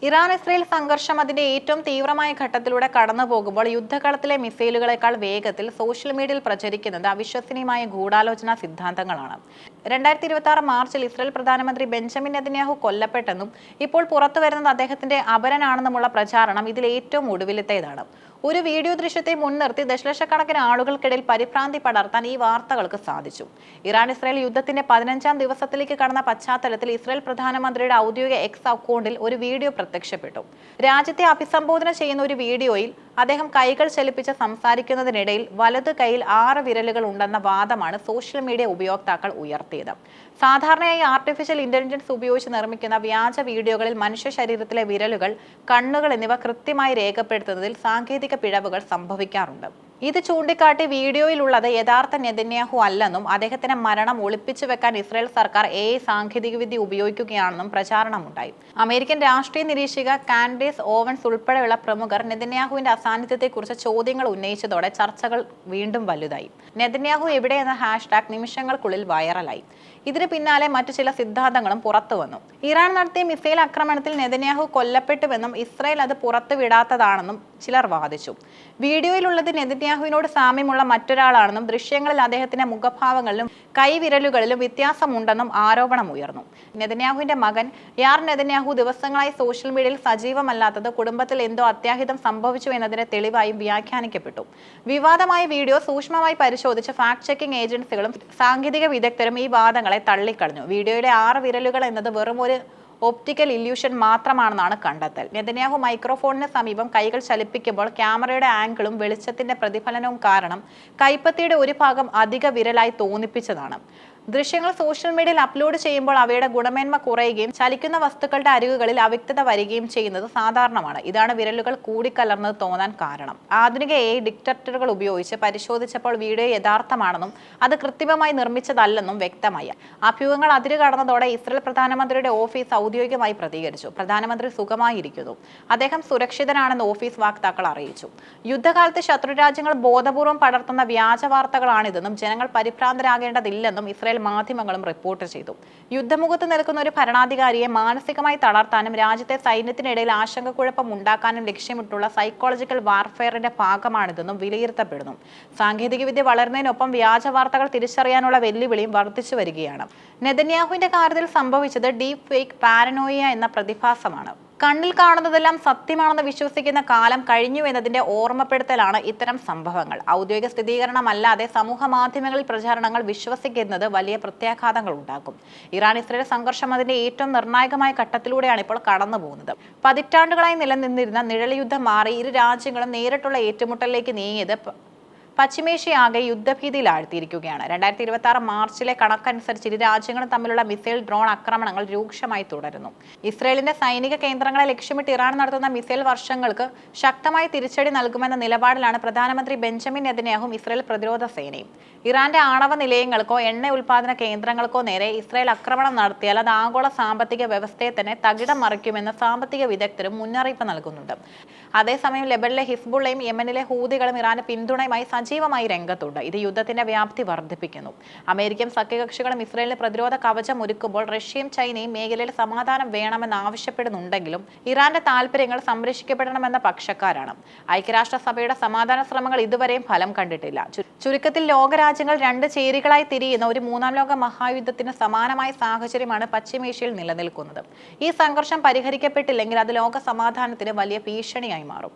Iran Israel സംഘർഷം അതിന്റെ ഏറ്റവും തീവ്രമായ ഘട്ടത്തിലൂടെ കടന്നുപോകുമ്പോൾ യുദ്ധകളത്തിലെ മിസൈലുകളെക്കാൾ വേഗത്തിൽ സോഷ്യൽ മീഡിയയിൽ പ്രചരിക്കുന്നത് അവിശ്വസനീയമായ ഗൂഢാലോചനാ സിദ്ധാന്തങ്ങളാണ്. 2026 മാർച്ചിൽ ഇസ്രയേൽ പ്രധാനമന്ത്രി ബെഞ്ചമിൻ നെതന്യാഹു കൊല്ലപ്പെട്ടെന്നും ഇപ്പോൾ പുറത്തുവരുന്നത് അദ്ദേഹത്തിന്റെ അപരനാണെന്നുമുള്ള പ്രചാരണം ഇതിൽ ഏറ്റവും ഒടുവിലത്തേതാണ്. ഒരു വീഡിയോ ദൃശ്യത്തെ മുൻനിർത്തി ദശലക്ഷക്കണക്കിന് ആളുകൾക്കിടയിൽ പരിഭ്രാന്തി പടർത്താൻ ഈ വാർത്തകൾക്ക് സാധിച്ചു. ഇറാൻ ഇസ്രയേൽ യുദ്ധത്തിന്റെ 15ാം ദിവസത്തിലേക്ക് കടന്ന പശ്ചാത്തലത്തിൽ ഇസ്രയേൽ പ്രധാനമന്ത്രിയുടെ ഔദ്യോഗിക എക്സ് അക്കൗണ്ടിൽ ഒരു വീഡിയോ പ്രത്യക്ഷപ്പെട്ടു. രാജ്യത്തെ അഭിസംബോധന ചെയ്യുന്ന ഒരു വീഡിയോയിൽ അദ്ദേഹം കൈകൾ ചലിപ്പിച്ച് സംസാരിക്കുന്നതിനിടയിൽ വലതു കൈയിൽ 6 വിരലുകൾ ഉണ്ടെന്ന വാദമാണ് സോഷ്യൽ മീഡിയ ഉപയോക്താക്കൾ ഉയർത്തിയത്. സാധാരണയായി ആർട്ടിഫിഷ്യൽ ഇന്റലിജൻസ് ഉപയോഗിച്ച് നിർമ്മിക്കുന്ന വ്യാജ വീഡിയോകളിൽ മനുഷ്യ ശരീരത്തിലെ വിരലുകൾ, കണ്ണുകൾ എന്നിവ കൃത്യമായി രേഖപ്പെടുത്തുന്നതിൽ സാങ്കേതിക പിഴവുകൾ സംഭവിക്കാറുണ്ട്. ഇത് ചൂണ്ടിക്കാട്ടി വീഡിയോയിലുള്ളത് യഥാർത്ഥ നെതന്യാഹു അല്ലെന്നും അദ്ദേഹത്തിന്റെ മരണം ഒളിപ്പിച്ചു വെക്കാൻ ഇസ്രയേൽ സർക്കാർ AI സാങ്കേതികവിദ്യ ഉപയോഗിക്കുകയാണെന്നും പ്രചാരണമുണ്ടായി. അമേരിക്കൻ രാഷ്ട്രീയ നിരീക്ഷക കാൻഡേസ് ഓവൻസ് ഉൾപ്പെടെയുള്ള പ്രമുഖർ നെതന്യാഹുവിന്റെ അസാന്നിധ്യത്തെക്കുറിച്ച് ചോദ്യങ്ങൾ ഉന്നയിച്ചതോടെ ചർച്ചകൾ വീണ്ടും വലുതായി. നെതന്യാഹു എവിടെ എന്ന ഹാഷ്ടാഗ് നിമിഷങ്ങൾക്കുള്ളിൽ വൈറലായി. ഇതിന് പിന്നാലെ മറ്റു ചില സിദ്ധാന്തങ്ങളും പുറത്തുവന്നു. ഇറാൻ നടത്തിയ മിസൈൽ ആക്രമണത്തിൽ നെതന്യാഹു കൊല്ലപ്പെട്ടുവെന്നും ഇസ്രയേൽ അത് പുറത്തുവിടാത്തതാണെന്നും ചിലർ വാദിച്ചു. വീഡിയോയിലുള്ളത് നെതന്യാഹുവിനോട് സാമ്യമുള്ള മറ്റൊരാളാണെന്നും ദൃശ്യങ്ങളിൽ അദ്ദേഹത്തിന്റെ മുഖഭാവങ്ങളിലും കൈവിരലുകളിലും വ്യത്യാസമുണ്ടെന്നും ആരോപണമുയർന്നു. നെതന്യാഹുവിന്റെ മകൻ യാർ നെതന്യാഹു ദിവസങ്ങളായി സോഷ്യൽ മീഡിയയിൽ സജീവമല്ലാത്തത് കുടുംബത്തിൽ എന്തോ അത്യാഹിതം സംഭവിച്ചു എന്നതിന്റെ തെളിവായും വ്യാഖ്യാനിക്കപ്പെട്ടു. വിവാദമായ വീഡിയോ സൂക്ഷ്മമായി പരിശോധിച്ച ഫാക്ട് ചെക്കിംഗ് ഏജൻസികളും സാങ്കേതിക വിദഗ്ധരും ഈ വാദങ്ങളെ തള്ളിക്കളഞ്ഞു. വീഡിയോയുടെ 6 വിരലുകൾ എന്നത് വെറും ഒരു ഒപ്റ്റിക്കൽ ഇല്യൂഷൻ മാത്രമാണെന്നാണ് കണ്ടെത്തൽ. നെതന്യാഹു മൈക്രോഫോണിന് സമീപം കൈകൾ ചലിപ്പിക്കുമ്പോൾ ക്യാമറയുടെ ആംഗിളും വെളിച്ചത്തിന്റെ പ്രതിഫലനവും കാരണം കൈപ്പത്തിയുടെ ഒരു ഭാഗം അധിക വിരലായി തോന്നിപ്പിച്ചതാണ്. ദൃശ്യങ്ങൾ സോഷ്യൽ മീഡിയയിൽ അപ്ലോഡ് ചെയ്യുമ്പോൾ അവയുടെ ഗുണമേന്മ കുറയുകയും ചലിക്കുന്ന വസ്തുക്കളുടെ അരികുകളിൽ അവ്യക്തത വരികയും ചെയ്യുന്നത് സാധാരണമാണ്. ഇതാണ് വിരലുകൾ കൂടിക്കലർന്നത് തോന്നാൻ കാരണം. ആധുനിക AI ഡിറ്റക്ടറുകൾ ഉപയോഗിച്ച് പരിശോധിച്ചപ്പോൾ വീഡിയോ യഥാർത്ഥമാണെന്നും അത് കൃത്രിമമായി നിർമ്മിച്ചതല്ലെന്നും വ്യക്തമായി. അഭ്യൂഹങ്ങൾ അതിരുകടന്നതോടെ ഇസ്രയേൽ പ്രധാനമന്ത്രിയുടെ ഓഫീസ് ഔദ്യോഗികമായി പ്രതികരിച്ചു. പ്രധാനമന്ത്രി സുഖമായിരിക്കുന്നു, അദ്ദേഹം സുരക്ഷിതനാണെന്ന് ഓഫീസ് വക്താക്കൾ അറിയിച്ചു. യുദ്ധകാലത്ത് ശത്രുരാജ്യങ്ങൾ ബോധപൂർവം പടർത്തുന്ന വ്യാജ വാർത്തകളാണിതെന്നും ജനങ്ങൾ പരിഭ്രാന്തരാകേണ്ടതില്ലെന്നും ഇസ്രയേൽ മാധ്യമങ്ങളും റിപ്പോർട്ട് ചെയ്തു. യുദ്ധമുഖത്ത് നിൽക്കുന്ന ഒരു ഭരണാധികാരിയെ മാനസികമായി തളർത്താനും രാജ്യത്തെ സൈന്യത്തിനിടയിൽ ആശങ്കക്കുഴപ്പം ഉണ്ടാക്കാനും ലക്ഷ്യമിട്ടുള്ള സൈക്കോളജിക്കൽ വാർഫെയറിന്റെ ഭാഗമാണിതെന്നും വിലയിരുത്തപ്പെടുന്നു. സാങ്കേതികവിദ്യ വളരുന്നതിനൊപ്പം വ്യാജ വാർത്തകൾ തിരിച്ചറിയാനുള്ള വെല്ലുവിളിയും വർദ്ധിച്ചു വരികയാണ്. നെതന്യാഹുവിന്റെ കാര്യത്തിൽ സംഭവിച്ചത് ഡീപ് ഫേക്ക് പാരനോയ എന്ന പ്രതിഭാസമാണ്. കണ്ണിൽ കാണുന്നതെല്ലാം സത്യമാണെന്ന് വിശ്വസിക്കുന്ന കാലം കഴിഞ്ഞു എന്നതിന്റെ ഓർമ്മപ്പെടുത്തലാണ് ഇത്തരം സംഭവങ്ങൾ. ഔദ്യോഗിക സ്ഥിരീകരണമല്ലാതെ സമൂഹ മാധ്യമങ്ങളിൽ പ്രചാരണങ്ങൾ വിശ്വസിക്കുന്നത് വലിയ പ്രത്യാഘാതങ്ങൾ ഉണ്ടാക്കും. ഇറാൻ ഇസ്രയേൽ സംഘർഷം അതിന്റെ ഏറ്റവും നിർണായകമായ ഘട്ടത്തിലൂടെയാണ് ഇപ്പോൾ കടന്നു പോകുന്നത്. പതിറ്റാണ്ടുകളായി നിലനിന്നിരുന്ന നിഴൽ യുദ്ധം മാറി ഇരു രാജ്യങ്ങളും നേരിട്ടുള്ള ഏറ്റുമുട്ടലിലേക്ക് നീങ്ങിയത് പശ്ചിമേഷ്യയാകെ യുദ്ധഭീതിയിൽ ആഴ്ത്തിയിരിക്കുകയാണ്. 2026 മാർച്ചിലെ കണക്കനുസരിച്ച് ഇരു രാജ്യങ്ങളും തമ്മിലുള്ള മിസൈൽ ഡ്രോൺ ആക്രമണങ്ങൾ രൂക്ഷമായി തുടരുന്നു. ഇസ്രയേലിന്റെ സൈനിക കേന്ദ്രങ്ങളെ ലക്ഷ്യമിട്ട് ഇറാൻ നടത്തുന്ന മിസൈൽ വർഷങ്ങൾക്ക് ശക്തമായ തിരിച്ചടി നൽകുമെന്ന നിലപാടിലാണ് പ്രധാനമന്ത്രി ബെഞ്ചമിൻ നെതന്യാഹുവും ഇസ്രയേൽ പ്രതിരോധ സേനയും. ഇറാന്റെ ആണവ നിലയങ്ങൾക്കോ എണ്ണ ഉൽപാദന കേന്ദ്രങ്ങൾക്കോ നേരെ ഇസ്രയേൽ ആക്രമണം നടത്തിയാൽ അത് ആഗോള സാമ്പത്തിക വ്യവസ്ഥയെ തന്നെ തകിടം മറിക്കുമെന്ന് സാമ്പത്തിക വിദഗ്ധരും മുന്നറിയിപ്പ് നൽകുന്നുണ്ട്. അതേസമയം ലെബനിലെ ഹിസ്ബുള്ളയും യമനിലെ ഹൂതികളും ഇറാന് പിന്തുണയുമായി സജീവമായി രംഗത്തുണ്ട്. ഇത് യുദ്ധത്തിന്റെ വ്യാപ്തി വർദ്ധിപ്പിക്കുന്നു. അമേരിക്കൻ സഖ്യകക്ഷികളും ഇസ്രയേലിന് പ്രതിരോധ കവചം ഒരുക്കുമ്പോൾ റഷ്യയും ചൈനയും മേഖലയിൽ സമാധാനം വേണമെന്ന് ആവശ്യപ്പെടുന്നുണ്ടെങ്കിലും ഇറാന്റെ താൽപര്യങ്ങൾ സംരക്ഷിക്കപ്പെടണമെന്ന പക്ഷക്കാരാണ്. ഐക്യരാഷ്ട്രസഭയുടെ സമാധാന ശ്രമങ്ങൾ ഇതുവരെയും ഫലം കണ്ടിട്ടില്ല. ചുരുക്കത്തിൽ ലോകരാജ്യങ്ങൾ 2 ചേരികളായി തിരിയുന്ന ഒരു 3ാം ലോക മഹായുദ്ധത്തിന് സമാനമായ സാഹചര്യമാണ് പശ്ചിമേഷ്യയിൽ നിലനിൽക്കുന്നത്. ഈ സംഘർഷം പരിഹരിക്കപ്പെട്ടില്ലെങ്കിൽ അത് ലോക സമാധാനത്തിന് വലിയ ഭീഷണിയായി മാറും.